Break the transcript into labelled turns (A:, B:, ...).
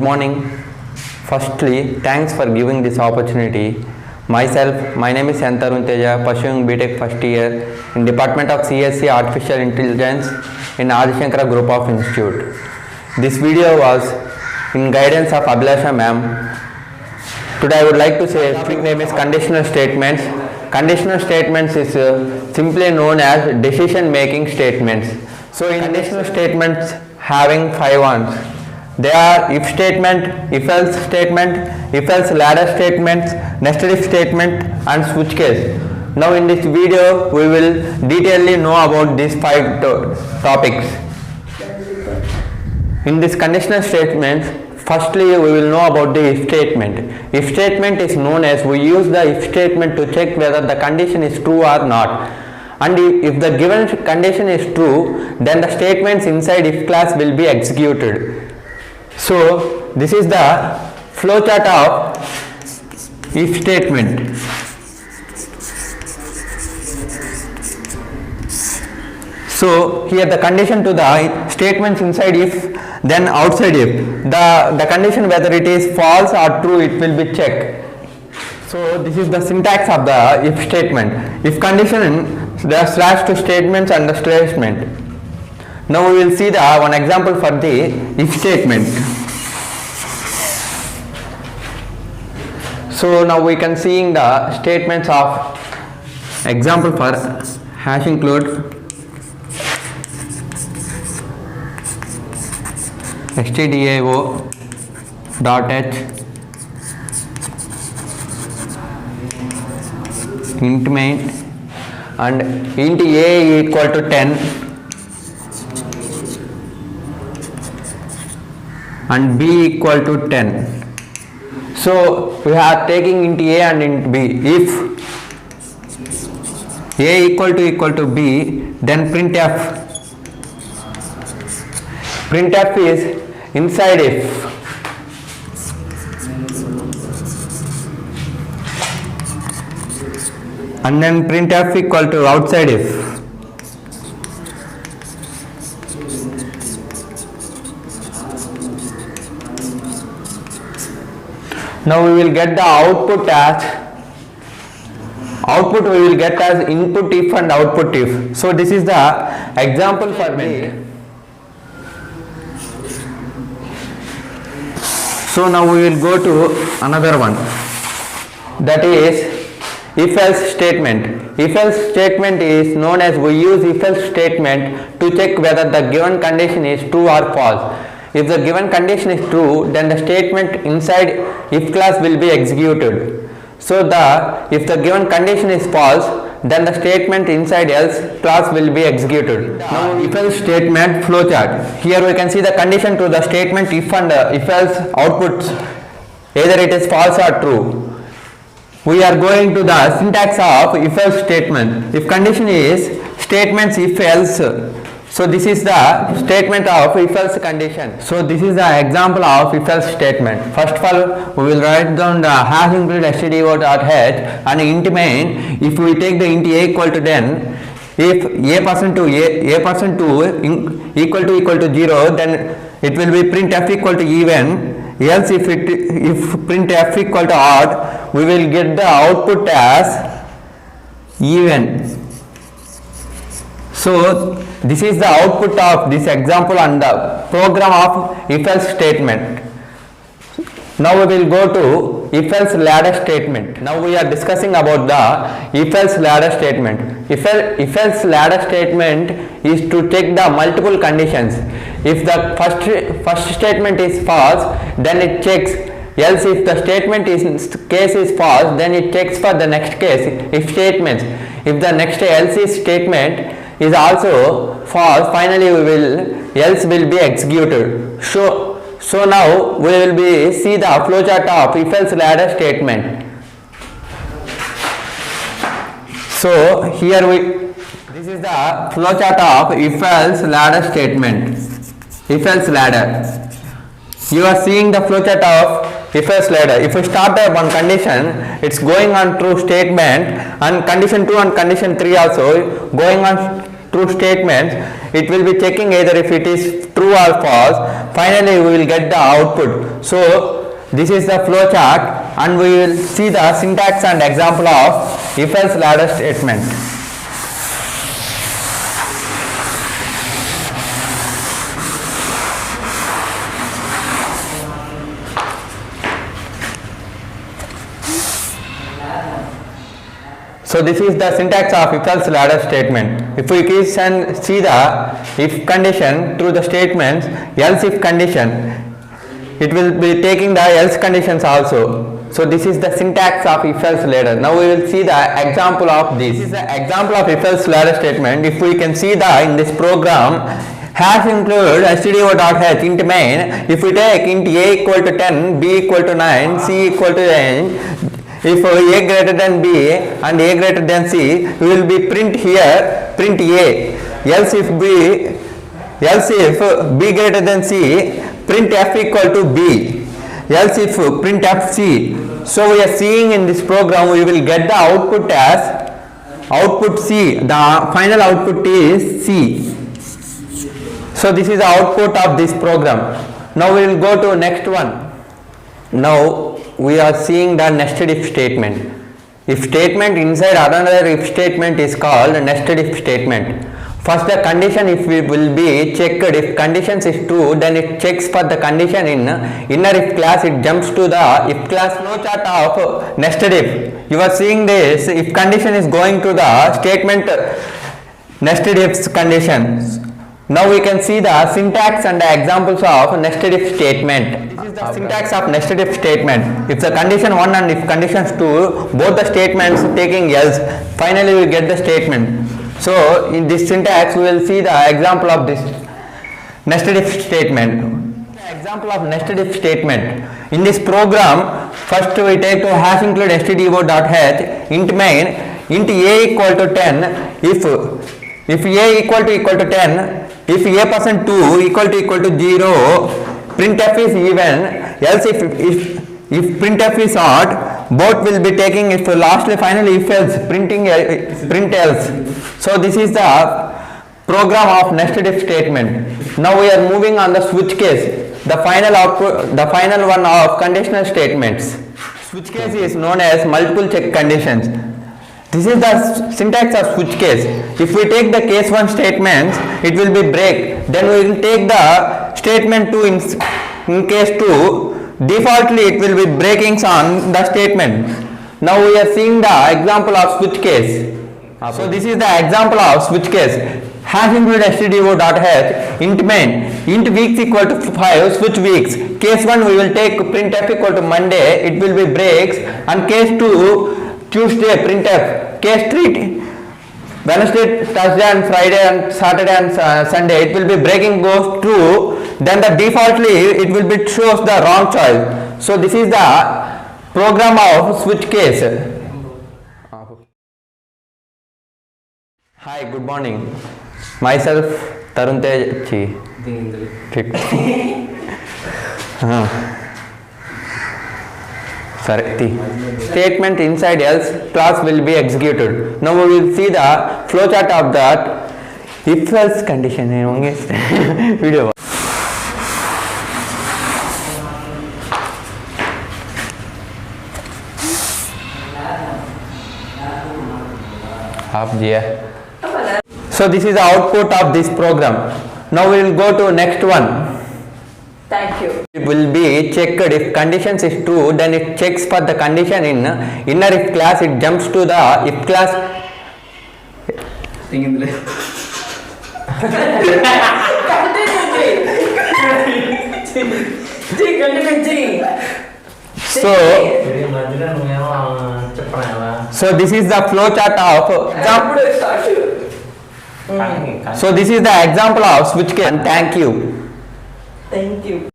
A: morning. Firstly, thanks for giving this opportunity. My name is Untitled, pursuing BTech first year in Department of CSE Artificial Intelligence in Adishankara Group of Institute. This video was in guidance of Abhilasha ma'am. Today I would like to say topic name is conditional statements. Conditional statements is simply known as decision making statements. So in conditional statements having 5 ones. They are if statement, if else statement, if else ladder statements, nested if statement and switch case. Now in this video we will detailedly know about these 5 topics. In this conditional statements, firstly we will know about the if statement. If statement is known as we use the if statement to check whether the condition is true or not. And if the given condition is true, then the statements inside if class will be executed. So this is the flowchart of if statement. So here the condition to the statements inside if, then outside if. The condition whether it is false or true, it will be checked. So this is the syntax of the if statement. If condition, the slash to statements and the statement. Now we will see the one example for the if statement. So now we can see the statements of example for hash include stdio dot h int main and int a equal to 10 and b equal to 10. So we are taking int a and int b. If a equal to b, then printf is inside if. And then printf equal to outside if. Now we will get the output as we will get as input if and output if. So this is the example for me. So now we will go to another one, that is if else statement. If else statement is known as we use if else statement to check whether the given condition is true or false. If the given condition is true, then the statement inside if class will be executed. So if the given condition is false, then the statement inside else class will be executed. Now if else statement flowchart. Here we can see the condition to the statement if and if else outputs, either it is false or true. We are going to the syntax of if else statement. If condition is statements if else. So this is the statement of if else condition. So this is the example of if else statement. First of all, we will write down the hash include stdio.h and int main. If we take the int a equal to 10, if a% equal to 0, then it will be printf equal to even. Else if printf equal to odd, we will get the output as even. So this is the output of this example and the program of if else statement. Now we will go to if else ladder statement. Now we are discussing about the if else ladder statement. If else ladder statement is to check the multiple conditions. If the first statement is false, then it checks. Else if the statement case is false, then it checks for the next case if statements. If the next else statement is also false, finally else will be executed. So now we will see the flowchart of if else ladder statement. So here this is the flowchart of if else ladder statement. If else ladder. You are seeing the flowchart of if else ladder. If we start one condition, it's going on true statement, and condition 2 and condition 3 also going on true statements. It will be checking either if it is true or false. finally we will get the output. So this is the flow chart, and we will see the syntax and example of if else ladder statement. So this is the syntax of if else ladder statement. If we see the if condition through the statements else if condition, it will be taking the else conditions also. So this is the syntax of if else ladder. Now we will see the example of this. This is the example of if else ladder statement. If we can see the in this program hash include stdio.h int main. If we take int a equal to 10, b equal to 9, c equal to n, if a greater than b and a greater than c, we will be print here print a. Else if b greater than c, print f equal to b. Else if print f c. So we are seeing in this program we will get the output as output c. The final output is c. So this is the output of this program. Now we will go to next one. Now we are seeing the nested if statement. If statement inside another if statement is called nested if statement. First the condition if we will be checked. If conditions is true, then it checks for the condition in inner if class, it jumps to the if class. Flow chart of nested if. You are seeing this if condition is going to the statement nested if conditions. Now we can see the syntax and the examples of nested if statement. This is the syntax of nested if statement. If the condition 1 and if conditions 2, both the statements taking else, finally we get the statement. So in this syntax we will see the example of this nested if statement. The example of nested if statement. In this program, first we take to hash include stdio.h int main int a equal to 10 if a equal to 10, if a% 2 equal to 0, printf is even. Else if printf is odd, both will be taking if lastly finally if else print else. So this is the program of nested if statement. Now we are moving on the switch case, the final output, the final one of conditional statements. Switch case is known as multiple check conditions. This is the syntax of switch case. If we take the case 1 statements, it will be break. Then we will take the statement 2 in case 2. Defaultly it will be breakings on the statement. Now we are seeing the example of switch case. So this is the example of switch case. Hash include stdio.h int main int weeks equal to 5 switch weeks. Case 1 we will take printf equal to Monday, it will be breaks, and case 2 Tuesday printf. Case 3 Wednesday, Thursday and Friday and Saturday and Sunday, it will be breaking goes true, then the defaultly it will be shows the wrong choice. So this is the program of switch case. Hi, good morning. Myself Tarun Tej. Statement inside else class will be executed. Now we will see the flowchart of that if else condition. Video. So this is the output of this program. Now we will go to next one.
B: Thank you.
A: It will be checked if conditions is true, then it checks for the condition in inner if class, it jumps to the if class. So this is the flow chart of so this is the example of switch case. And thank you.
B: Thank you.